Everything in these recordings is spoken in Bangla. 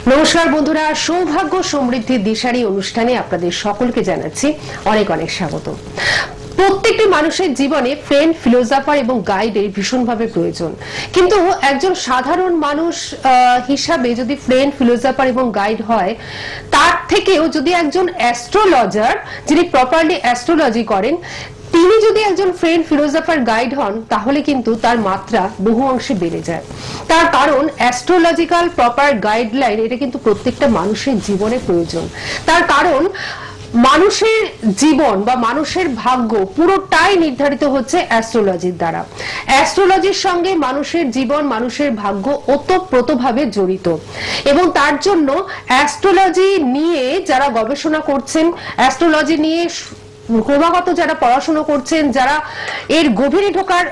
নমস্কার বন্ধুরা, সৌভাগ্য সমৃদ্ধির দিশারি অনুষ্ঠানে আপনাদের সকলকে জানাচ্ছি অনেক অনেক স্বাগত। প্রত্যেকটি মানুষের জীবনে ফ্রেন্ড, ফিলোসফার এবং গাইডের ভীষণভাবে প্রয়োজন, কিন্তু একজন সাধারণ মানুষ হিসাবে যদি ফ্রেন্ড, ফিলোসফার এবং গাইড হয়, তার থেকেও যদি একজন অ্যাস্ট্রোলজার যিনি প্রপারলি অ্যাস্ট্রোলজি করেন তিনি যদি একজন ফ্রেন্ড, ফিলোসফার, গাইড হন, তাহলে কিন্তু তার মাত্রা বহু অংশে বেড়ে যায়। তার কারণ অ্যাস্ট্রোলজিক্যাল প্রপার গাইডলাইন এটা কিন্তু প্রত্যেকটা মানুষের জীবনে প্রয়োজন। তার কারণ মানুষের জীবন বা মানুষের ভাগ্য পুরোটাই নির্ধারিত হচ্ছে অ্যাস্ট্রোলজির দ্বারা। অ্যাস্ট্রোলজির সঙ্গে মানুষের জীবন, মানুষের ভাগ্য ওতপ্রোতভাবে জড়িত, এবং তার জন্য অ্যাস্ট্রোলজি নিয়ে যারা গবেষণা করছেন, অ্যাস্ট্রোলজি নিয়ে ক্রমাগত যারা পড়াশোনা করছেন, যারা এর গভীরে ঢোকার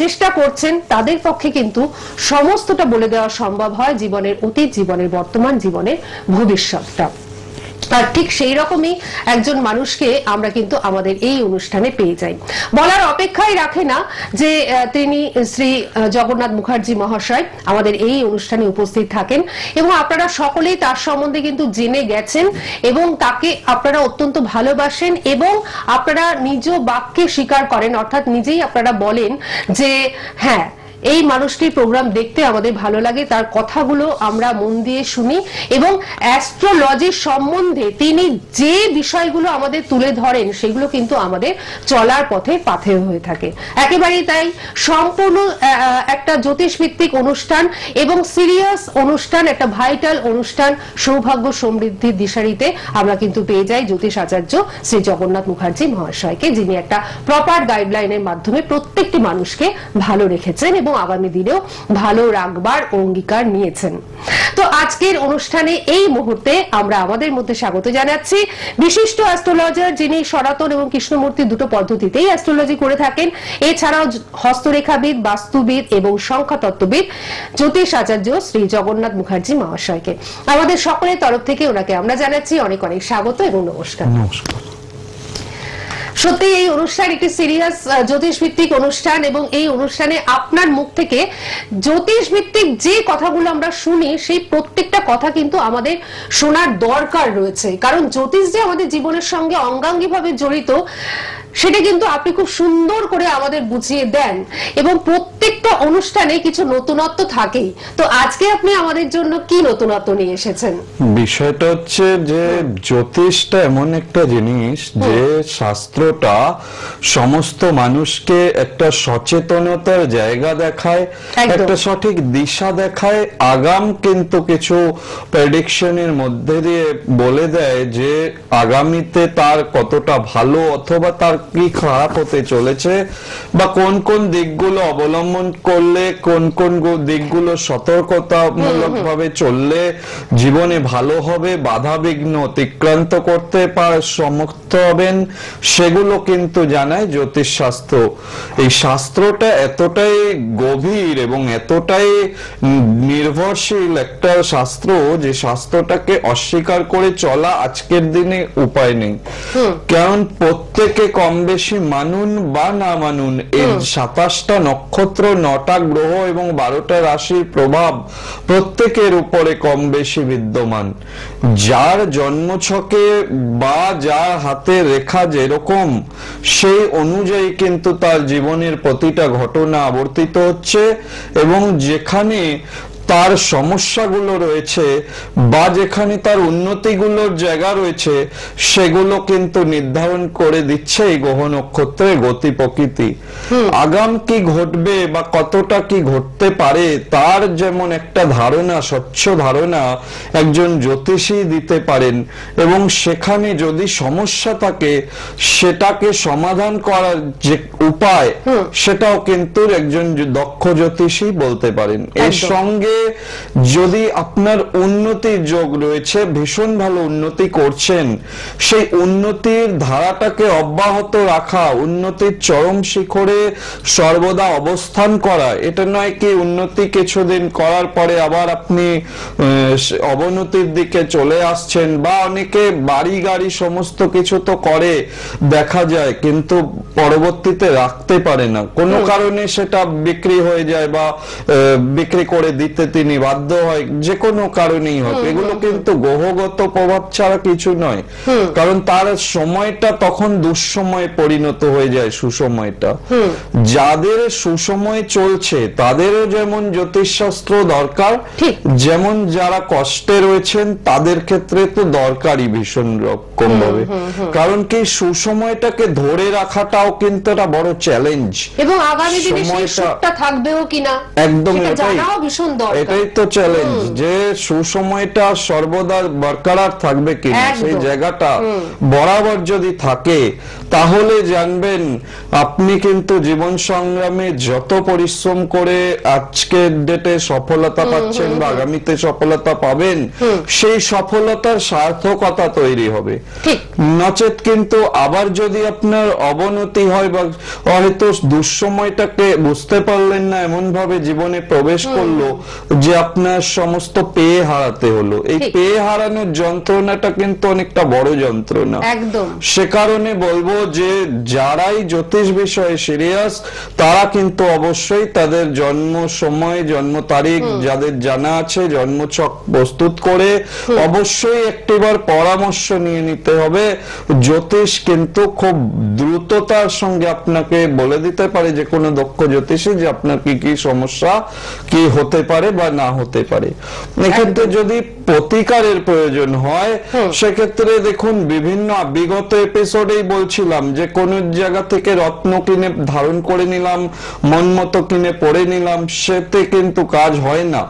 চেষ্টা করছেন, তাদের পক্ষে কিন্তু সমস্তটা বলে দেওয়া সম্ভব হয়, জীবনের অতীত, জীবনের বর্তমান, জীবনের ভবিষ্যৎটা। আর ঠিক সেই রকমই একজন মানুষকে আমরা কিন্তু আমাদের এই অনুষ্ঠানে পেয়ে যাই। বলার অপেক্ষাই রাখে না যে তিনি শ্রী জগন্নাথ মুখার্জি মহাশয় আমাদের এই অনুষ্ঠানে উপস্থিত থাকেন, এবং আপনারা সকলেই তার সম্বন্ধে কিন্তু জেনে গেছেন এবং তাকে আপনারা অত্যন্ত ভালোবাসেন, এবং আপনারা নিজ বাক্যে স্বীকার করেন, অর্থাৎ নিজেই আপনারা বলেন যে হ্যাঁ, এই মানুষটির প্রোগ্রাম দেখতে আমাদের ভালো লাগে, তার কথাগুলো আমরা মন দিয়ে শুনি, এবং অ্যাস্ট্রোলজির সম্বন্ধে তিনি যে বিষয়গুলো আমাদের তুলে ধরেন সেগুলো কিন্তু আমাদের চলার পথে পাথেয় হয়ে থাকে। একেবারেই তাই, সম্পূর্ণ একটা জ্যোতিষভিত্তিক অনুষ্ঠান এবং সিরিয়াস অনুষ্ঠান, একটা ভাইটাল অনুষ্ঠান সৌভাগ্য সমৃদ্ধির দিশারিতে আমরা কিন্তু পেয়ে যাই জ্যোতিষ আচার্য শ্রী জগন্নাথ মুখার্জি মহাশয়কে, যিনি একটা প্রপার গাইডলাইনের মাধ্যমে প্রত্যেকটি মানুষকে ভালো রেখেছেন এবং আগামী দিনেও ভালো রাখবার অঙ্গীকার নিয়েছেন। তো আজকের অনুষ্ঠানে এই মুহূর্তে আমরা আমাদের মধ্যে স্বাগত জানাচ্ছি বিশিষ্ট অ্যাস্ট্রোলজার, যিনি সনাতন এবং কৃষ্ণমূর্তি দুটো পদ্ধতিতেই অ্যাস্ট্রোলজি করে থাকেন, এছাড়াও হস্তরেখাবিদ, বাস্তুবিদ এবং সংখ্যাতত্ত্ববিদ জ্যোতিষ আচার্য শ্রী জগন্নাথ মুখার্জি মহাশয়কে আমাদের সকলের তরফ থেকে ওনাকে আমরা জানাচ্ছি অনেক অনেক স্বাগত এবং নমস্কার। নমস্কার। সত্যি এই অনুষ্ঠান একটি সিরিয়াস জ্যোতিষ ভিত্তিক অনুষ্ঠান, এবং এই অনুষ্ঠানে আপনার মুখ থেকে জ্যোতিষ ভিত্তিক যে কথাগুলো আমরা শুনি সেই প্রত্যেকটা কথা কিন্তু আমাদের শোনার দরকার রয়েছে, কারণ জ্যোতিষ যে আমাদের জীবনের সঙ্গে অঙ্গাঙ্গিভাবে জড়িত সেটা কিন্তু আপনি খুব সুন্দর করে আমাদের বুঝিয়ে দেন, এবং প্রত্যেকটা অনুষ্ঠানে কিছু নতুনত্ব থাকেই। তো আজকে আপনি আমাদের জন্য কি নতুনত্ব নিয়ে এসেছেন? বিষয়টা হচ্ছে যে জ্যোতিষটা এমন একটা জিনিস যে শাস্ত্রটা সমস্ত মানুষকে একটা সচেতনতার জায়গা দেখায়, একটা সঠিক দিশা দেখায়, আগাম কিন্তু কিছু প্রেডিকশনের মধ্যে দিয়ে বলে দেয় যে আগামীতে তার কতটা ভালো অথবা তার কি খারাপ হতে চলেছে, বা কোন কোন দিকগুলো অবলম্বন করলে, কোন কোন দিকগুলো সতর্কতামূলক ভাবে চললে জীবনে ভালো হবে, বাধা বিঘ্ন অতিক্রান্ত করতে সমর্থ হবেন, সেগুলো কিন্তু জানায় জ্যোতিষ শাস্ত্র। এই শাস্ত্রটা এতটাই গভীর এবং এতটাই নির্ভরশীল একটা শাস্ত্র যে শাস্ত্রটাকে অস্বীকার করে চলা আজকের দিনে উপায় নেই। কারণ প্রত্যেকে কম বেশি মানুন বা না মানুন, এর 27টা নক্ষত্র, 9টা গ্রহ এবং 12টা রাশির প্রভাব প্রত্যেকের উপরে কম বেশি বিদ্যমান। যার জন্মছকে বা যার হাতে রেখা যেরকম, সেই অনুযায়ী কিন্তু তার জীবনের প্রতিটা ঘটনা আবর্তিত হচ্ছে, এবং যেখানে তার সমস্যাগুলো রয়েছে বা যেখানে তার উন্নতিগুলোর জায়গা রয়েছে সেগুলো কিন্তু নির্ধারণ করে দিচ্ছে এই গ্রহ নক্ষত্রের গতি প্রকৃতি। আগাম কি ঘটবে বা কতটা কি ঘটতে পারে তার যেমন একটা ধারণা, স্বচ্ছ ধারণা একজন জ্যোতিষী দিতে পারেন, এবং সেখানে যদি সমস্যা থাকে সেটাকে সমাধান করার যে উপায় সেটাও কিন্তু একজন দক্ষ জ্যোতিষী বলতে পারেন। এর সঙ্গে যদি আপনার উন্নতির যোগ রয়েছে, ভীষণ ভালো উন্নতি করছেন, সেই উন্নতির ধারাটাকে অব্যাহত রাখা, উন্নতির চরম শিখরে সর্বদা অবস্থান করা, এটা নয় কি উন্নতি কিছুদিন করার পরে আবার আপনি অবনতির দিকে চলে আসছেন, বা অনেকে বাড়ি গাড়ি সমস্ত কিছু তো করে দেখা যায় কিন্তু পরবর্তীতে রাখতে পারে না, কোনো কারণে সেটা বিক্রি হয়ে যায় বা বিক্রি করে দিতে তিনি বাধ্য হয়, যে কোনো কারণেই হোক, এগুলো কিন্তু গ্রহগত প্রভাব ছাড়া কিছু নয়। কারণ তার সময়টা তখন দুঃসময়ে পরিণত হয়ে যায় সুসময়টা। যাদের সুসময় চলছে তাদেরও যেমন জ্যোতিষশাস্ত্র দরকার, যেমন যারা কষ্টে রয়েছেন তাদের ক্ষেত্রে তো দরকারই ভীষণ রকম ভাবে। কারণ কি সুসময়টাকে ধরে রাখাটাও কিন্তু একটা বড় চ্যালেঞ্জ, এবং আগামী দিনে সেই সুখটা থাকবেও কিনা একদম জানাও ভীষণ দরকার। এটাই তো চ্যালেঞ্জ, যে সুসময়টা সর্বদা বরকরার থাকবে কিনা। সেই জায়গাটা বরাবর যদি থাকে তাহলে জানবেন আপনি কিন্তু জীবন সংগ্রামে যত পরিশ্রম করে আজকের ডেটে সফলতা পাচ্ছেন বা আগামীতে সফলতা পাবেন, সেই সফলতার সার্থকতা তৈরি হবে। নচেত কিন্তু আবার যদি আপনার অবনতি হয় বা হয়তো দুঃসময়টাকে বুঝতে পারলেন না, এমন ভাবে জীবনে প্রবেশ করলো যে আপনার সমস্ত পেয়ে হারাতে হলো। এই পেয়ে হারানোর যন্ত্রণাটা কিন্তু অনেকটা বড় যন্ত্রণা। সে কারণে বলবো যে যারাই জ্যোতিষ বিষয়ে সিরিয়াস তারা কিন্তু অবশ্যই তাদের জন্ম সময়, জন্ম তারিখ যাদের জানা আছে, জন্মছক প্রস্তুত করে অবশ্যই একটিবার পরামর্শ নিয়ে নিতে হবে। জ্যোতিষ কিন্তু খুব দ্রুততার সঙ্গে আপনাকে বলে দিতে পারে, যে কোনো দক্ষ জ্যোতিষী, যে আপনার কি কি সমস্যা কি হতে পারে বা না হতে পারে। এক্ষেত্রে যদি প্রতিকারের প্রয়োজন হয় সেক্ষেত্রে দেখুন, বিভিন্ন বিগত এপিসোডেই বলছিলাম যে কোন জায়গা থেকে রত্ন কিনে ধারণ করে নিলাম, মন মতো কিনে পড়ে নিলাম, সেতে কিন্তু কাজ হয় না।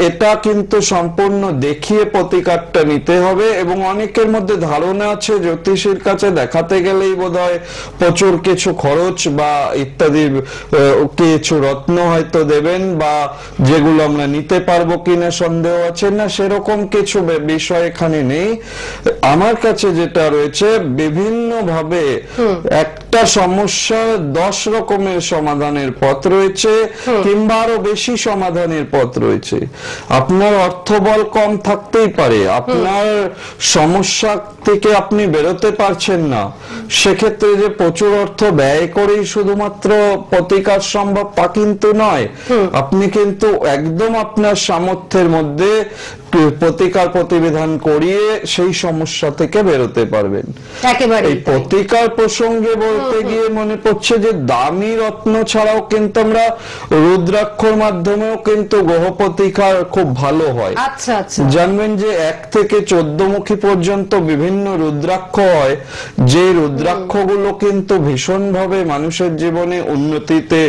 এটা কিন্তু সম্পূর্ণ দেখিয়ে প্রতিকারটা নিতে হবে। এবং অনেকের মধ্যে ধারণা আছে জ্যোতিষীর কাছে দেখাতে গেলেই বোধহয় প্রচুর কিছু খরচ বা ইত্যাদি কিছু রত্ন হয়তো দেবেন, বা যেগুলো আমরা নিতে পারবো কিনা সন্দেহ আছে। না, সেরকম কিছু বিষয় এখানে নেই। আমার কাছে যেটা রয়েছে, বিভিন্ন ভাবে একটা সমস্যা 10 রকমের সমাধানের পথ রয়েছে, কিংবা আরো বেশি সমাধানের পথ রয়েছে। আপনার অর্থবল কম থাকতেই পারে, আপনার সমস্যা থেকে আপনি বেরোতে পারছেন না, সেক্ষেত্রে যে প্রচুর অর্থ ব্যয় করেই শুধুমাত্র প্রতিকার সম্ভব তা কিন্তু নয়। আপনি কিন্তু একদম আপনার সামর্থ্যের মধ্যে প্রতিকার প্রতিবিধান করিয়ে সেই সমস্যা থেকে বেরোতে পারবেন। এই প্রতিকার প্রসঙ্গে বলতে গিয়ে মনে পড়ছে যে দামি রত্ন ছাড়াও কিন্তু আমরা রুদ্রাক্ষর মাধ্যমেও কিন্তু গ্রহ প্রতিকার খুব ভালো হয়। জানবেন যে 1 থেকে 14 মুখী পর্যন্ত বিভিন্ন রুদ্রাক্ষ হয়, যে রুদ্রাক্ষ গুলো কিন্তু ভীষণ ভাবে মানুষের জীবনে উন্নতিতে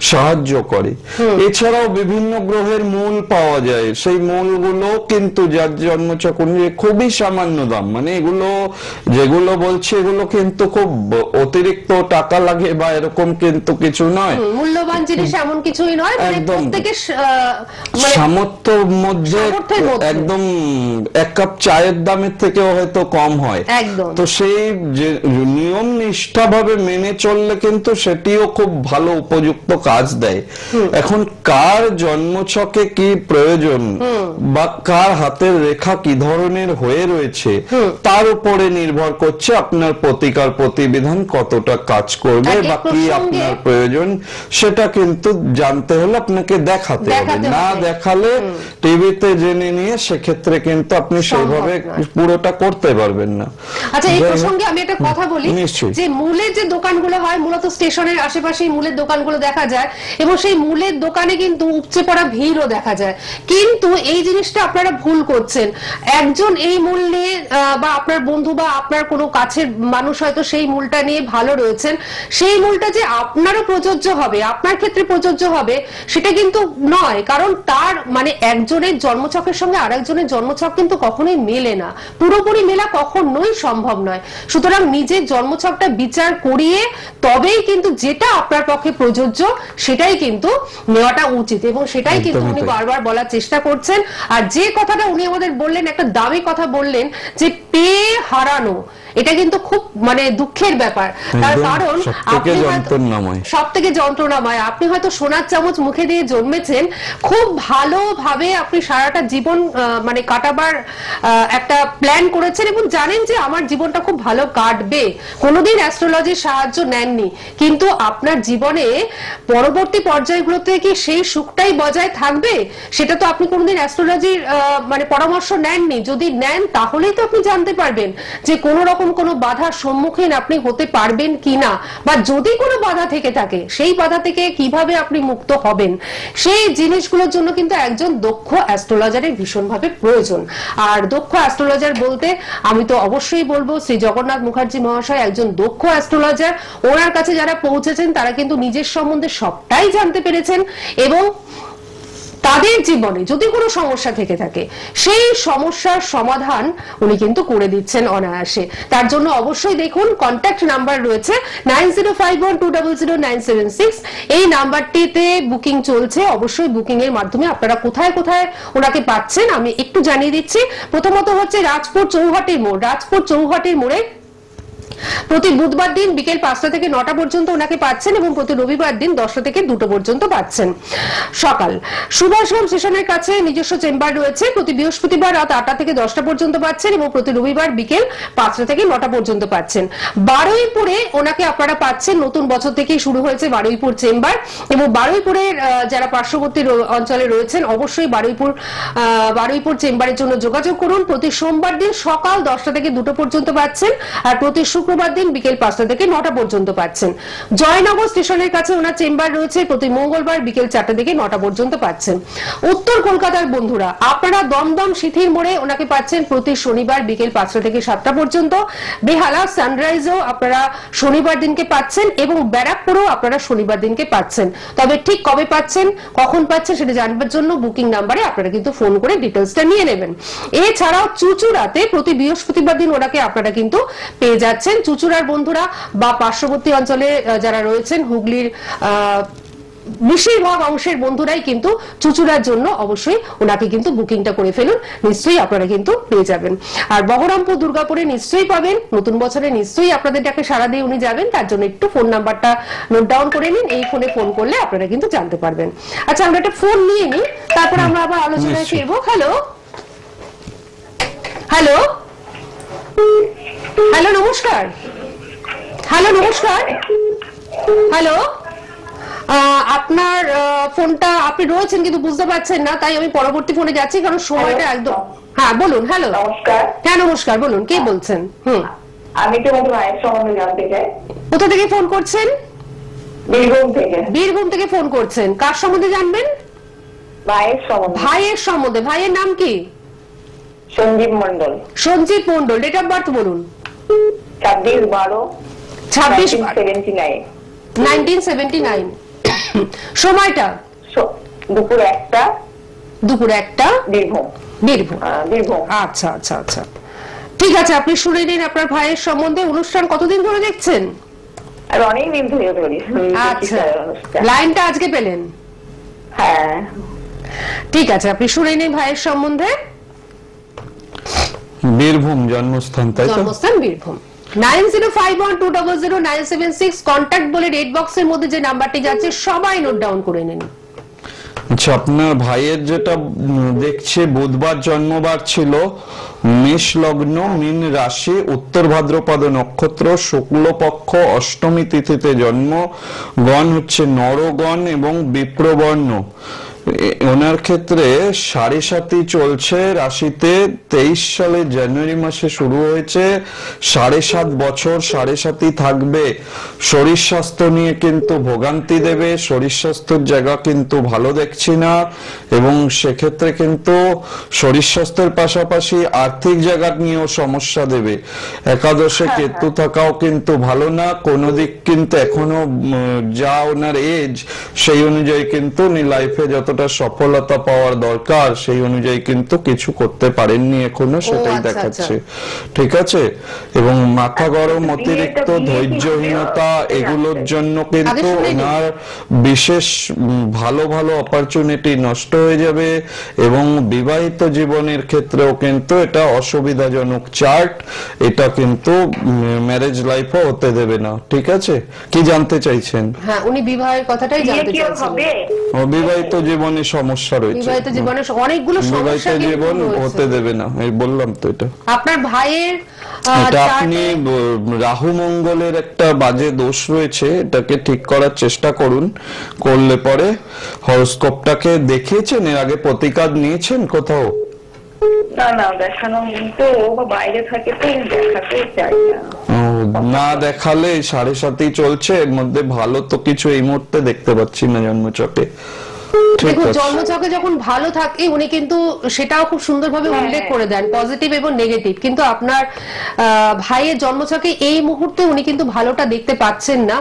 সাহায্য করে। এছাড়াও বিভিন্ন গ্রহের মূল পাওয়া যায়, সেই মূলগুলো কিন্তু যার জন্মছক অনুযায়ী খুবই সামান্য দাম। মানে এগুলো যেগুলো বলছে এগুলো কিন্তু খুব অতিরিক্ত টাকা লাগে বা এরকম কিন্তু কিছু নয়, মূল্যবান জিনিস এমন কিছুই নয়, একদম সামর্থ্যের মধ্যে একদম 1 কাপ চায়ের দামের থেকেও হয়তো কম হয়। তো সেই নিয়ম নিষ্ঠা ভাবে মেনে চললে কিন্তু সেটিও খুব ভালো উপযুক্ত কাজ দেয়। এখন কার জন্মছকে কি প্রয়োজন বা কার হাতের রেখা কি ধরনের হয়ে রয়েছে তার উপরে নির্ভর করছে আপনার প্রতিকার প্রতিবিধান কতটা কাজ করবে বা কি আপনার প্রয়োজন, সেটা কিন্তু জানতে হলে আপনাকে দেখাতে হবে। না দেখালে টিভিতে জেনে নিয়ে সেক্ষেত্রে কিন্তু আপনি সেইভাবে পুরোটা করতে পারবেন না। আচ্ছা, এই প্রসঙ্গে আমি একটা কথা বলি, যে মূলের যে দোকানগুলো হয় মূলত স্টেশনের আশেপাশেই মূলের দোকানগুলো দেখা যায়, এবং সেই মূলের দোকানে কিন্তু উপচে পড়া ভিড়ও দেখা যায়। কিন্তু এই জিনিসটা আপনারা ভুল করছেন। একজন এই মূল নিয়ে বা আপনার বন্ধু বা আপনার কোনো কাছের মানুষ হয়তো সেই মূলটা নিয়ে ভালো রয়েছেন, সেই মূলটা যে আপনারও প্রযোজ্য হবে, আপনার ক্ষেত্রে প্রযোজ্য হবে সেটা কিন্তু নয়। কারণ তার মানে একজনের জন্মছকের সঙ্গে আরেকজনের জন্মছক কিন্তু কখনোই মেলে না, পুরোপুরি মেলা কখনোই সম্ভব নয়। সুতরাং নিজের জন্মছকটা বিচার করিয়ে তবেই কিন্তু যেটা আপনার পক্ষে প্রযোজ্য সেটাই কিন্তু নেওয়াটা উচিত, এবং সেটাই কিন্তু উনি বারবার বলার চেষ্টা করছেন। আর যে কথাটা উনি আমাদের বললেন, একটা দামি কথা বললেন যে পেয়ে হারানো, এটা কিন্তু খুব মানে দুঃখের ব্যাপার। তার কারণ সব থেকে যন্ত্রণাময়, আপনি হয়তো সোনার চামচ মুখে দিয়ে জন্মেছেন, খুব ভালোভাবে আপনি সারাটা জীবন মানে কাটাবার একটা প্ল্যান করেছেন এবং জানেন যে আমার জীবনটা খুব ভালো কাটবে, কোনোদিন অ্যাস্ট্রোলজির সাহায্য নেননি, কিন্তু আপনার জীবনে পরবর্তী পর্যায়গুলোতে কি সেই সুখটাই বজায় থাকবে, সেটা তো আপনি কোনোদিন অ্যাস্ট্রোলজির মানে পরামর্শ নেননি। যদি নেন তাহলেই তো আপনি জানতে পারবেন যে কোনো রকম কোনো বাধার সম্মুখীন আপনি হতে পারবেন কিনা, বা যদি কোনো বাধা থেকে থাকে সেই বাধা থেকে কিভাবে আপনি মুক্ত হবেন, সেই জিনিসগুলোর জন্য কিন্তু একজন দক্ষ অ্যাস্ট্রোলজারের ভীষণভাবে প্রয়োজন। আর দক্ষ অ্যাস্ট্রোলজার বলতে আমি তো অবশ্যই বলবো শ্রী জগন্নাথ মুখার্জি মহাশয় একজন দক্ষ অ্যাস্ট্রোলজার। ওনার কাছে যারা পৌঁছেছেন তারা কিন্তু নিজের সম্বন্ধে সবটাই জানতে পেরেছেন এবং তাদের জীবনে যদি কোনো সমস্যা থেকে থাকে সেই সমস্যার সমাধান উনি কিন্তু করে দিচ্ছেন অনায়াসে। তার জন্য অবশ্যই দেখুন কন্ট্যাক্ট নাম্বার রয়েছে 9051200976, এই নাম্বারটিতে বুকিং চলছে। অবশ্যই বুকিং এর মাধ্যমে আপনারা কোথায় কোথায় ওনাকে পাচ্ছেন আমি একটু জানিয়ে দিচ্ছি। প্রথমত হচ্ছে রাজপুর চৌহাটির মোড়, রাজপুর চৌহাটির মোড়ে প্রতি বুধবার দিন বিকেল 5টা থেকে 9টা পর্যন্ত ওনাকে পাচ্ছেন এবং প্রতি রবিবার দিন 10টা থেকে 2টো পর্যন্ত পাচ্ছেন সকাল। সুভাষগ্রাম স্টেশনের কাছে নিজস্ব চেম্বার রয়েছে, প্রতি বৃহস্পতিবার রাত 8টা থেকে 10টা পর্যন্ত পাচ্ছেন এবং প্রতি রবিবার বিকেল 5টা থেকে 9টা পর্যন্ত পাচ্ছেন। বারুইপুরে ওনাকে আপনারা পাচ্ছেন, নতুন বছর থেকেই শুরু হয়েছে বারুইপুর চেম্বার, এবং বারুইপুরের যারা পার্শ্ববর্তী অঞ্চলে রয়েছেন অবশ্যই বারুইপুর চেম্বারের জন্য যোগাযোগ করুন। প্রতি সোমবার দিন সকাল 10টা থেকে 2টো পর্যন্ত পাচ্ছেন আর প্রতি শুক্রবার দিন বিকেল 5টা থেকে 9টা পর্যন্ত পাচ্ছেন। জয়নগর স্টেশনের কাছে ওনার চেম্বার রয়েছে, প্রতি মঙ্গলবার বিকেল 4টা থেকে 9টা পর্যন্ত পাচ্ছেন। উত্তর কলকাতার বন্ধুরা আপনারা দমদম সিথির মোড়ে ওনাকে পাচ্ছেন প্রতি শনিবার বিকেল 5টা থেকে 7টা পর্যন্ত। বেহালা সানরাইজও আপনারা শনিবার দিনকে পাচ্ছেন এবং ব্যারাকপুরও আপনারা শনিবার দিনকে পাচ্ছেন। তবে ঠিক কবে পাচ্ছেন কখন পাচ্ছেন সেটা জানবার জন্য বুকিং নাম্বারে আপনারা কিন্তু ফোন করে ডিটেলসটা নিয়ে নেবেন। এছাড়াও চুচুড়াতে প্রতি বৃহস্পতিবার দিন ওনাকে আপনারা কিন্তু পেয়ে যাচ্ছেন। চুচুড়ার বন্ধুরা বা পার্শ্ববর্তী অঞ্চলে যারা রয়েছেন হুগলির বেশিরভাগ অংশের বন্ধুরাই কিন্তু চুচুড়ার জন্য অবশ্যই ওনাকে কিন্তু বুকিংটা করে ফেলুন, নিশ্চয়ই আপনারা কিন্তু পেয়ে যাবেন। আর বহরমপুর দুর্গাপুরে নিশ্চয়ই পাবেন, নতুন বছরে নিশ্চয়ই আপনাদের ডাকে সাড়া দিয়ে উনি যাবেন। তার জন্য একটু ফোন নাম্বারটা নোট ডাউন করে নিন, এই ফোনে ফোন করলে আপনারা কিন্তু জানতে পারবেন। আচ্ছা আমরা একটা ফোন নিয়ে নিই, তারপর আমরা আবার আলোচনায় ফিরবো। হ্যালো হ্যালো হ্যালো নমস্কার, হ্যালো নমস্কার, হ্যালো আপনার ফোনটা আপনি রয়েছেন কিন্তু বুঝতে পারছেন না, তাই আমি পরবর্তী ফোনে যাচ্ছি কারণ সময়টা একদম। হ্যাঁ বলুন। হ্যালো নমস্কার। হ্যাঁ নমস্কার, বলুন কে বলছেন? আমি তো ভাইয়ের সম্বন্ধে জানতে চাই। কোথা থেকে ফোন করছেন? বীরভূম থেকে। বীরভূম থেকে ফোন করছেন, কার সম্বন্ধে জানবেন? ভাইয়ের সম্বন্ধে। ভাইয়ের সম্বন্ধে। ভাইয়ের নাম কি? Sanjib Mondal. Sanjib Mondal. Date of birth বলুন। 26/12/1979। সময়টা? দুপুর 1টা। দুপুর 1টা। বীরভূম। বীরভূম। বীরভূম। আচ্ছা আচ্ছা আচ্ছা, ঠিক আছে। আপনি শুনে নিন আপনার ভাইয়ের সম্বন্ধে। অনুষ্ঠান কতদিন ধরে দেখছেন? আর অনেক দিন ধরে ধরি। আচ্ছা, লাইনটা আজকে পেলেন? হ্যাঁ ঠিক আছে, আপনি শুনে নিন ভাইয়ের সম্বন্ধে। বীরভূম জন্মস্থান, তাই তো? জন্মস্থান বীরভূম। 9051200976 কন্টাক্ট বলে রেড বক্সের মধ্যে যে নাম্বারটি যাচ্ছে সবাই নোট ডাউন করে নিন। আচ্ছা, আপনার ভাইয়ের যেটা দেখছে বুধবার জন্মবার ছিল, মেষ লগ্ন, মীন রাশি, উত্তর ভাদ্রপদ নক্ষত্র, শুক্লপক্ষ, অষ্টমী তিথিতে জন্ম, গণ হচ্ছে নরগণ এবং বিপ্রবর্ণ। ওনার ক্ষেত্রে 7.5 চলছে রাশিতে। 23 সালে জানুয়ারি মাসে শুরু হয়েছে, 7.5 বছর 7.5 থাকবে। শরীর স্বাস্থ্য নিয়ে কিন্তু ভোগান্তি দেবে, শরীর স্বাস্থ্যের জায়গা কিন্তু ভালো দেখছি না, এবং সেক্ষেত্রে কিন্তু শরীর স্বাস্থ্যের পাশাপাশি আর্থিক জায়গা নিয়েও সমস্যা দেবে। একাদশে কেতু থাকাও কিন্তু ভালো না, কোনো দিক কিন্তু এখনো যা ওনার এজ সেই অনুযায়ী কিন্তু উনি লাইফে যতটা যতটা সফলতা পাওয়ার দরকার সেই অনুযায়ী কিন্তু কিছু করতে পারেননি এখনো, সেটাই আচ্ছা, দেখাচ্ছে। ঠিক আছে, এবং মাথা গরম, অতিরিক্ত ধৈর্যহীনতা, এগুলোর জন্য কিন্তু ওনার বিশেষ ভালো ভালো অপরচুনিটি নষ্ট হয়ে যাবে, এবং বিবাহিত জীবনের ক্ষেত্রেও কিন্তু এটা অসুবিধাজনক চার্ট, এটা কিন্তু ম্যারেজ লাইফও হতে দেবে না। ঠিক আছে, কি জানতে চাইছেন? হ্যাঁ, উনি বিবাহের কথাটাই জানতে চাইছেন। বিবাহিত জীবনে সমস্যা রয়েছে, বিবাহিত জীবনে অনেকগুলো বিবাহিত সমস্যা জীবন কিন্তু হতে দেবে না, এই বললাম তো। এটা আপনার ভাইয়ের এটা আপনি রাহু মঙ্গলের একটা বাজে দোষ রয়েছে, এটাকে ঠিক করার চেষ্টা করুন। করলে পরে হরোস্কোপটাকে দেখিয়েছেন, এর আগে প্রতিকার নিয়েছেন কোথাও? না না, দেখানো তো বাইরে থাকে তো দেখাতে চাই না। না দেখালে 7.5 চলছে, এর মধ্যে ভালো তো কিছু এই মুহূর্তে দেখতে পাচ্ছি না জন্মচকে। দেখুন, জন্মছকে যখন ভালো থাকে উনি কিন্তু সেটাও খুব সুন্দরভাবে উল্লেখ করে দেন, পজিটিভ এবং নেগেটিভ। কিন্তু আপনার ভাইয়ের জন্মছকে এই মুহূর্তে উনি কিন্তু ভালোটা দেখতে পাচ্ছেন না।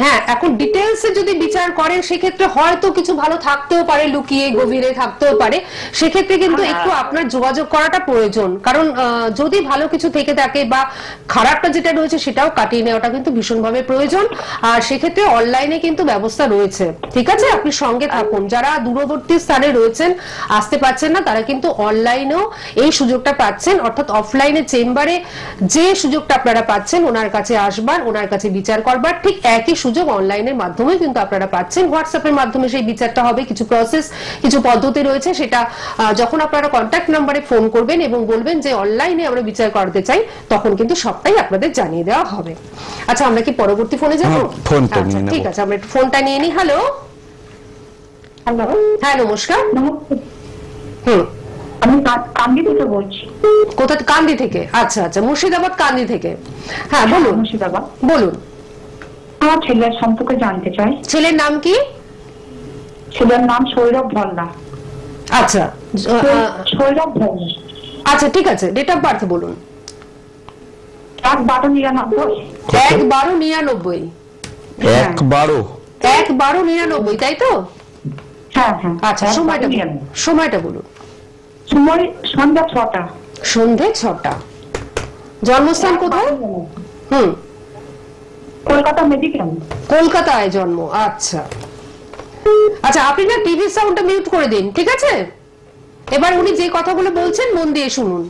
হ্যাঁ, এখন ডিটেলসে যদি বিচার করেন সেক্ষেত্রে হয়তো কিছু ভালো থাকতেও পারে, লুকিয়ে গভীরে থাকতেও পারে। সেক্ষেত্রে কিন্তু একটু আপনার যোগাযোগ করাটা প্রয়োজন, কারণ যদি ভালো কিছু থেকে থাকে বা খারাপটা যেটা রয়েছে সেটাও কাটিয়ে নেওয়াটা কিন্তু ভীষণভাবে প্রয়োজন। আর সেক্ষেত্রে অনলাইনে কিন্তু ব্যবস্থা রয়েছে। ঠিক আছে, আপনি সঙ্গে থাকুন। যারা দূরবর্তী স্থানে রয়েছেন, আসতে পারছেন না, তারা কিন্তু অনলাইনেও এই সুযোগটা পাচ্ছেন, অর্থাৎ অফলাইনে চেম্বারে যে সুযোগটা আপনারা পাচ্ছেন, ওনার কাছে আসবার, ওনার কাছে বিচার করবার, ঠিক একই সুযোগ অনলাইনের মাধ্যমে কিন্তু আপনারা পাচ্ছেন। হোয়াটসঅ্যাপের মাধ্যমে সেই বিচারটা হবে, কিছু প্রসেস, কিছু পদ্ধতি রয়েছে, সেটা যখন আপনারা কন্ট্যাক্ট নাম্বারে ফোন করবেন এবং বলবেন যে অনলাইনে আমরা বিচার করতে চাই, তখন কিন্তু সবটাই আপনাদের জানিয়ে দেওয়া হবে। আচ্ছা, আমরা কি পরবর্তী ফোনে যাবো? ঠিক আছে, আমরা একটু ফোনটা নিয়ে নিই। হ্যালো। হ্যালো, হ্যাঁ, নমস্কার। আমি কান্দি থেকে বলছি। কোথা? কান্দি থেকে? আচ্ছা আচ্ছা, মুর্শিদাবাদ কান্দি থেকে। হ্যাঁ, বলুন। মুর্শিদাবাদ। বলুন। আমার ছেলের সম্পর্কে জানতে চাই। ছেলের নাম কি? ছেলের নাম সৌরভ ভল্লা। আচ্ছা, সৌরভ ভল্লা। আচ্ছা, ঠিক আছে, ডেট অফ বার্থ বলুন। 1/12/99। 1/12/99। 1/12/99, তাই তো? হ্যাঁ হ্যাঁ। আচ্ছা, সময়টা বলুন। সময় সন্ধ্যা 6টা। সন্ধ্যে 6টা। জন্মস্থান কোথায়? কলকাতা মেডিকেল। কলকাতায় জন্ম। আচ্ছা আচ্ছা, আপনি না টিভি সাউন্ডটা মিউট করে দিন, ঠিক আছে? এবার উনি যে কথাগুলো বলছেন মন দিয়ে শুনুন।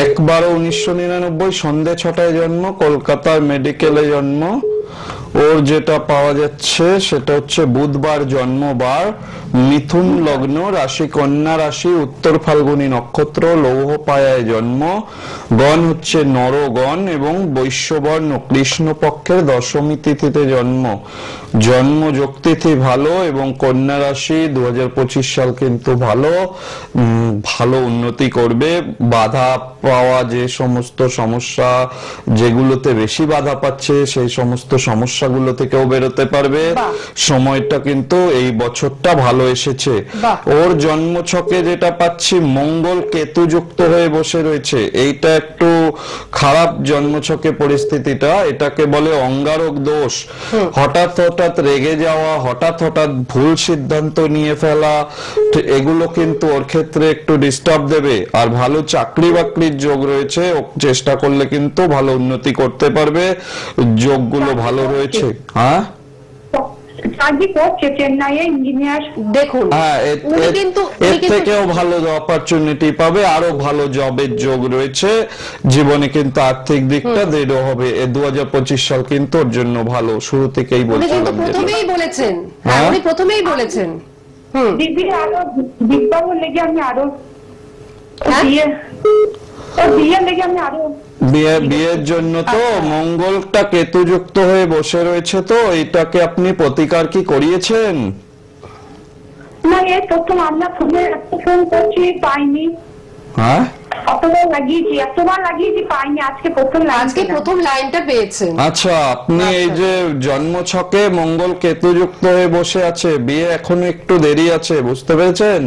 1/12/1999, সন্ধ্যে 6টায় জন্ম, কলকাতার মেডিকেলে জন্ম। ওর যেটা পাওয়া যাচ্ছে সেটা হচ্ছে বুধবার জন্মবার, মিথুন লগ্ন, রাশি কন্যা রাশি, উত্তর ফাল্গুনী নক্ষত্র, লৌহ পায়ায় জন্ম, গণ হচ্ছে নরগণ এবং বৈশ্যবর্ণ, কৃষ্ণপক্ষের দশমী তিথিতে জন্ম। জন্ম যোগতিথি ভালো এবং কন্যা রাশি। 2025 সাল কিন্তু ভালো, ভালো উন্নতি করবে। বাধা পাওয়া যে সমস্ত সমস্যা, যেগুলোতে বেশি বাধা পাচ্ছে, সেই সমস্ত সমস্যাগুলো থেকেও বেরোতে পারবে। সময়টা কিন্তু এই বছরটা ভালো এসেছে। ওর জন্মছকে যেটা পাচ্ছি, মঙ্গল কেতু যুক্ত হয়ে বসে রয়েছে, এইটা একটু খারাপ জন্মছকে পরিস্থিতিটা। এটাকে বলে অঙ্গারক দোষ। হঠাৎ হঠাৎ রেগে যাওয়া, হঠাৎ হঠাৎ ভুল সিদ্ধান্ত নিয়ে ফেলা, এগুলো কিন্তু ওর ক্ষেত্রে একটু ডিস্টার্ব দেবে। আর ভালো চাকরি বাকরির যোগ রয়েছে, চেষ্টা করলে কিন্তু ভালো উন্নতি করতে পারবে, যোগগুলো ভালো রয়েছে। হ্যাঁ, দেখুন, এর থেকেও ভালো অপরচুনিটি পাবে, আরো ভালো জবের যোগ রয়েছে। জীবনে কিন্তু আর্থিক দিকটা দৃঢ় হবে। 2025 সাল কিন্তু ওর জন্য ভালো। শুরু থেকেই বলছিলাম, প্রথমেই বলেছেন। উনি প্রথমেই বলেছেন। বিয়ের জন্য তো মঙ্গলটা কেতু যুক্ত হয়ে বসে রয়েছে, তো এটাকে আপনি প্রতিকার কি করিয়েছেন? না, এই প্রথম আপনার ফোনে একটা ফোন করছি, পাইনি। হ্যাঁ, এতবার লাগিয়েছি পাইনি, আজকে প্রথম লাইনটা পেয়েছেন। আচ্ছা, আপনি এই যে জন্মছকে মঙ্গল কেতু যুক্ত হয়ে বসে আছে, বিয়ে এখনো একটু দেরি আছে, বুঝতে পেরেছেন?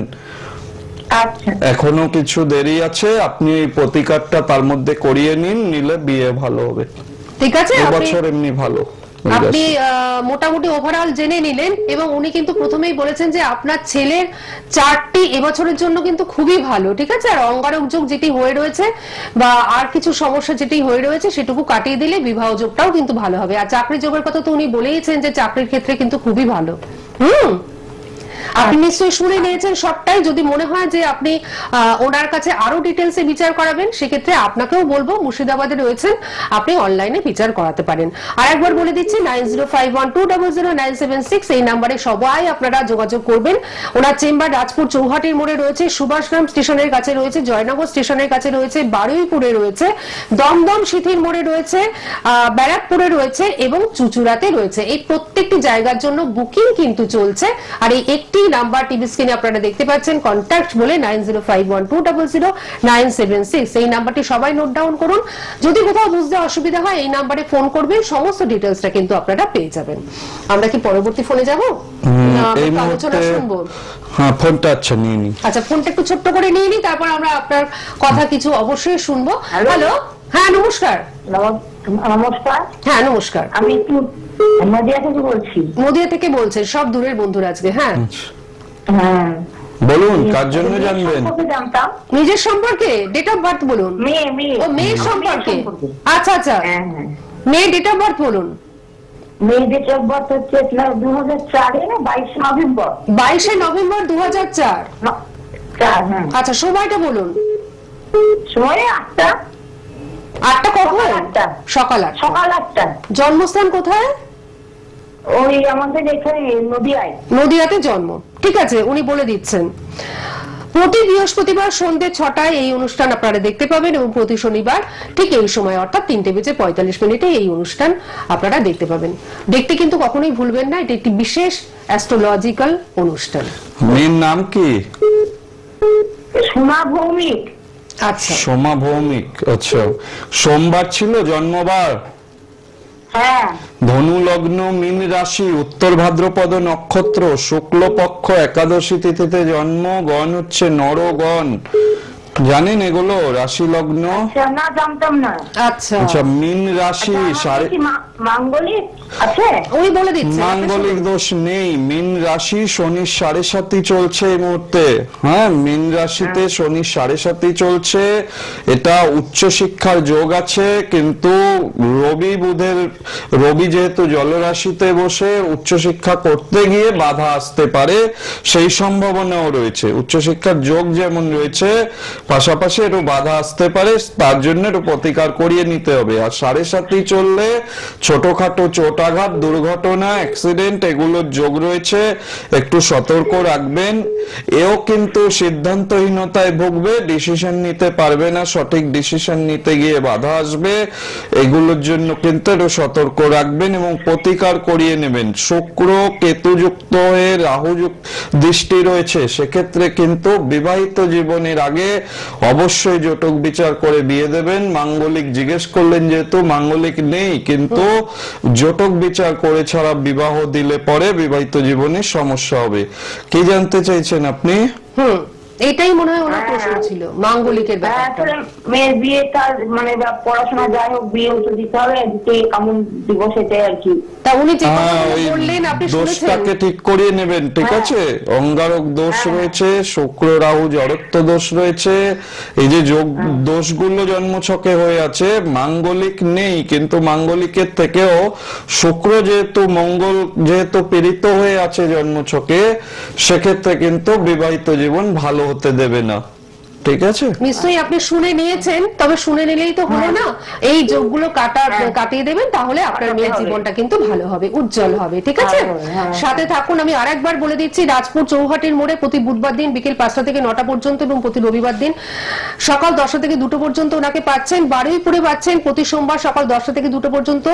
এখনো কিছু দেরি আছে, আপনি এই প্রতিকারটা তার মধ্যে করিয়ে নিলে বিয়ে ভালো হবে। ঠিক আছে, এবছর এমনি ভালো। আপনি মোটামুটি ওভারঅল জেনে নিলেন এবং উনি কিন্তু প্রথমেই বলেছেন যে আপনার ছেলের 4টি এবছরের জন্য কিন্তু খুবই ভালো, ঠিক আছে। আর অঙ্গারক যোগ যেটি হয়ে রয়েছে বা আর কিছু সমস্যা যেটি হয়ে রয়েছে সেটুকু কাটিয়ে দিলে বিবাহ যোগটাও কিন্তু ভালো হবে। আর চাকরি যোগের কথা তো উনি বলেইছেন যে চাকরির ক্ষেত্রে কিন্তু খুবই ভালো। আপনি নিশ্চয়ই শুনে নিয়েছেন সবটাই। যদি মনে হয় যে আপনি ওনার কাছে আরো ডিটেলসে বিচার করাবেন, সেক্ষেত্রে আপনাকেও বলবো মুর্শিদাবাদে রয়েছেন, আপনি অনলাইনে বিচার করাতে পারেন। আর একবার বলে দিচ্ছি 9051200976 এই নাম্বারে সবাই আপনারা যোগাযোগ করবেন। ওনার চেম্বার রাজপুর চৌহাটির মোড়ে রয়েছে, সুভাষগ্রাম স্টেশনের কাছে রয়েছে, জয়নগর স্টেশনের কাছে রয়েছে, বারুইপুরে রয়েছে, দমদম সিথির মোড়ে রয়েছে, ব্যারাকপুরে রয়েছে এবং চুচুড়াতে রয়েছে। এই প্রত্যেকটি জায়গার জন্য বুকিং কিন্তু চলছে। আর এই একটি নাম্বার টিভি স্ক্রিনে আপনারা দেখতে পাচ্ছেন, কন্ট্যাক্ট বলে 9051200976 এই নাম্বারটি সবাই নোট ডাউন করুন। যদি কোথাও বুঝতে অসুবিধা হয় এই নাম্বারে ফোন করবেন, সমস্ত ডিটেইলসটা কিন্তু আপনারা পেয়ে যাবেন। আমরা কি পরবর্তী ফোনে যাব না আলোচনা শুনবো? হ্যাঁ, ফোনটা আচ্ছা নিয়ে নি। আচ্ছা, ফোনটা একটু ছোট্ট করে নিয়ে নি, তারপর আমরা আপনার কথা কিছু অবশ্যই শুনবো। হ্যালো, হ্যাঁ নমস্কার। নমস্কার। হ্যাঁ নমস্কার। আমি একটু নদিয়া থেকে বলছি। নদিয়া থেকে বলছেন, সব দূরের বন্ধুরা আজকে। হ্যাঁ হ্যাঁ বলুন, কার জন্য জানবেন? জানতাম নিজের সম্পর্কে, ডেট অফ বার্থ বলুন। মেয়ে ও মেয়ের সম্পর্কে, আচ্ছা আচ্ছা, মেয়ে ডেট অফ বার্থ বলুন। মেয়ে ডেট অফ বার্থ হচ্ছে 2004 22 নভেম্বর। 22 নভেম্বর 2004। আচ্ছা, সময়টা বলুন। সময় 8টা। 8টা কখন? সকাল 8টা। সকাল 8টা। জন্মস্থান কোথায়? ওই আমাদের এখানে নদিয়ায়। নদিয়াতে জন্ম, ঠিক আছে, উনি বলে দিচ্ছেন। প্রতি বৃহস্পতিবার সন্ধ্যে 6টায় এই অনুষ্ঠান আপনারা দেখতে পাবেন এবং প্রতি শনিবার ঠিক এই সময় অর্থাৎ 3:45 এই অনুষ্ঠান আপনারা দেখতে পাবেন। দেখতে কিন্তু কখনোই ভুলবেন না, এটা একটি বিশেষ অ্যাস্ট্রোলজিক্যাল অনুষ্ঠান। মেয়ের নাম কি? সোমা ভৌমিক। আচ্ছা, সোমা ভৌমিক। আচ্ছা, সোমবার ছিল জন্মবার? হ্যাঁ। ধনু লগ্ন, মীন রাশি, উত্তর ভাদ্রপদ নক্ষত্র, শুক্লপক্ষ একাদশী তিথিতে জন্ম, গণ হচ্ছে নরগণ। জানেন এগুলো? রাশি লগ্ন। না, জানতাম না। আচ্ছা আচ্ছা, মীন রাশি মাঙ্গলিক আছে? ওই বলে দিচ্ছি, মাঙ্গলিক দোষ নেই। মীন রাশি, শনির 7.5 চলছে এই মুহূর্তে। হ্যাঁ, মীন রাশিতে শনির 7.5 চলছে। এটা উচ্চ শিক্ষার যোগ আছে, কিন্তু রবি যেহেতু জলরাশিতে বসে উচ্চশিক্ষা করতে গিয়ে বাধা আসতে পারে, সেই সম্ভাবনাও রয়েছে। উচ্চশিক্ষার যোগ যেমন রয়েছে, পাশাপাশি একটু বাধা আসতে পারে, তার জন্য একটু প্রতিকার করিয়ে নিতে হবে। আর 7.5 চললে ছোটখাটো চোট আঘাত, দুর্ঘটনা, অ্যাক্সিডেন্ট এগুলোর যোগ রয়েছে, একটু সতর্ক রাখবেন। এও কিন্তু সিদ্ধান্তহীনতায় ভুগবে, ডিসিশন নিতে পারবে না, সঠিক ডিসিশন নিতে গিয়ে বাধা আসবে। এগুলোর জন্য কিন্তু একটু সতর্ক রাখবেন এবং প্রতিকার করিয়ে নেবেন। শুক্র কেতু যুক্ত হয়ে রাহু দৃষ্টি রয়েছে, সেক্ষেত্রে কিন্তু বিবাহিত জীবনের আগে অবশ্যই জটক বিচার করে বিয়ে দেবেন। মাঙ্গলিক জিজ্ঞেস করলেন, যেহেতু মাঙ্গলিক নেই, কিন্তু জটক বিচার করে ছাড়া বিবাহ দিলে পরে বিবাহিত জীবনে সমস্যা হবে। কি জানতে চাইছেন আপনি? এটাই মনে হয় ওনার প্রশ্ন ছিল, মাঙ্গলিকের ব্যাপারটা। মেয়ের বিয়েটা মানে পড়াশোনা যাই হোক, বিয়ে তো দিতে হবে, কেমন দিবস এটাই আর কি। তা উনি যে বললেন আপনি শুনেছেন, দোষটাকে ঠিক করিয়ে নেবেন, ঠিক আছে? অঙ্গারক দোষ রয়েছে, শুক্র রাহু জড়ত্ব দোষ রয়েছে, এই যে যোগ দোষগুলো জন্মছকে হয়ে আছে। মাঙ্গলিক নেই, কিন্তু মাঙ্গলিকের থেকেও শুক্র মঙ্গল যেহেতু পীড়িত হয়ে আছে জন্মছকে, সেক্ষেত্রে কিন্তু বিবাহিত জীবন ভালো হতে দেবে না। ঠিক আছে, নিশ্চয়ই আপনি শুনে নিয়েছেন, তবে শুনে নিলেই তো হলো না, এই যোগগুলো কাটিয়ে দেবেন, তাহলে আপনার মেয়ের জীবনটা কিন্তু ভালো হবে, উজ্জ্বল হবে। ঠিক আছে, সাথে থাকুন। আমি আরেকবার বলে দিচ্ছি, রাজপুর চৌহাটির মোড়ে প্রতি বুধবার দিন বিকেল 5টা থেকে 9টা পর্যন্ত এবং প্রতি রবিবার দিন সকাল 10টা থেকে 2টো পর্যন্ত ওনাকে পাচ্ছেন। বারুইপুরে পাচ্ছেন প্রতি সোমবার সকাল 10টা থেকে 2টো পর্যন্ত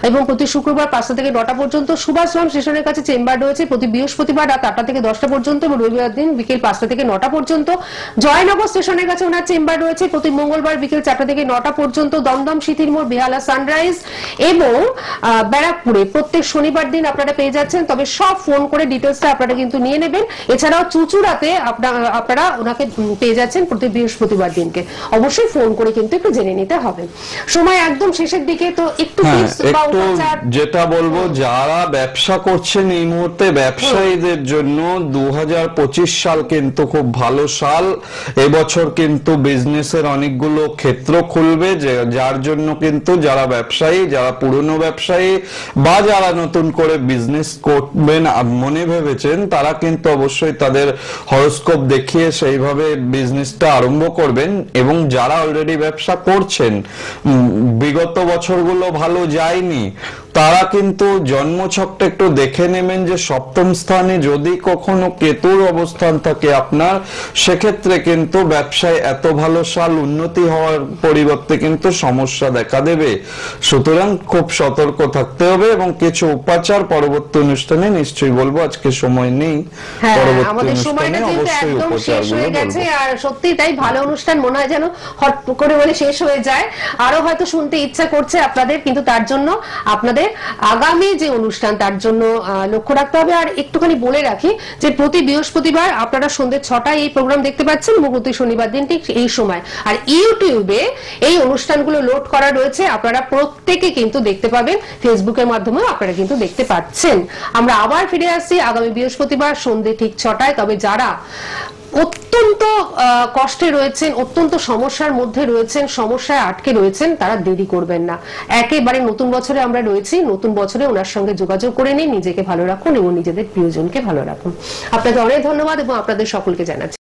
এবং প্রতি শুক্রবার 5টা থেকে 9টা পর্যন্ত। সুভাষগ্রাম স্টেশনের কাছে চেম্বার রয়েছে প্রতি বৃহস্পতিবার রাত 8টা থেকে 10টা পর্যন্ত এবং রবিবার দিন বিকেল 5টা থেকে 9টা পর্যন্ত। জয়নগর স্টেশনের কাছে ওনার চেম্বার রয়েছে প্রতি মঙ্গলবার বিকেল 4টা থেকে 9টা পর্যন্ত। দমদম সিথির মোড়, বেহালা সানরাইজ এবং ব্যারাকপুরে প্রত্যেক শনিবার দিন আপনারা পেয়ে যাচ্ছেন, তবে সব ফোন করে ডিটেলসটা আপনারা কিন্তু নিয়ে নেবেন। এছাড়াও চুচুড়াতে আপনারা ওনাকে পেয়ে যাচ্ছেন প্রতি বৃহস্পতিবার দিনকে। অবশ্যই ফোন করে কিন্তু একটু জেনে নিতে হবে। সময় একদম শেষের দিকে, তো একটু একটু যেটা বলবো, যারা ব্যবসা করছেন এই মুহূর্তে ব্যবসায়ীদের জন্য 2025 সাল কিন্তু খুব ভালো সাল। এবছর কিন্তু বিজনেসের অনেকগুলো ক্ষেত্র খুলবে, যার জন্য কিন্তু যারা ব্যবসায়ী, যারা পুরনো ব্যবসায়ী বা যারা নতুন করে বিজনেস করবেন মনে ভেবেছেন, তারা কিন্তু অবশ্যই তাদের হরোস্কোপ দেখিয়ে সেইভাবে বিজনেসটা আরম্ভ করবেন। এবং যারা অলরেডি ব্যবসা করছেন, বিগত বছরগুলো ভালো যায়নি, তারা কিন্তু জন্মছকটা একটু দেখে নেবেন যে সপ্তম স্থানে যদি কখনো কেতুর অবস্থান থাকে আপনার, সেক্ষেত্রে কিন্তু ব্যবসায় এত ভালো সাল উন্নতি হওয়ার পরিবর্তে কিন্তু সমস্যা দেখা দেবে। সুতরাং খুব সতর্ক থাকতে হবে এবং কিছু উপাচার পরবর্তী অনুষ্ঠানে নিশ্চয়ই বলবো, আজকে সময় নেই। পরবর্তী অনুষ্ঠানে অবশ্যই উপাচারগুলো বলবো। আর সত্যি তাই, ভালো অনুষ্ঠান মনে হয় যেন হট করে বলে শেষ হয়ে যায়। আরো হয়তো শুনতে ইচ্ছা করছে আপনাদের, কিন্তু তার জন্য আপনাদের আগামী যে অনুষ্ঠান তার জন্য লক্ষ্য রাখতে হবে। আর একটুখানি বলে রাখি যে প্রতি বৃহস্পতিবার আপনারা সন্ধ্যে 6টায় এই প্রোগ্রাম দেখতে পাচ্ছেন এবং প্রতি শনিবার দিন ঠিক এই সময়। আর ইউটিউবে এই অনুষ্ঠানগুলো লোড করা রয়েছে, আপনারা প্রত্যেকে কিন্তু দেখতে পাবেন, ফেসবুকের মাধ্যমেও আপনারা কিন্তু দেখতে পাচ্ছেন। আমরা আবার ফিরে আসছি আগামী বৃহস্পতিবার সন্ধ্যে ঠিক 6টায়। তবে যারা অত্যন্ত কষ্টে রয়েছেন, অত্যন্ত সমস্যার মধ্যে রয়েছেন, সমস্যায় আটকে রয়েছেন, তারা দেরি করবেন না। একেবারে নতুন বছরে আমরা রয়েছি, নতুন বছরে ওনার সঙ্গে যোগাযোগ করে নিন, নিজেকে ভালো রাখুন এবং নিজেদের প্রিয়জনকে ভালো রাখুন। আপনাকে অনেক ধন্যবাদ এবং আপনাদের সকলকে জানাচ্ছি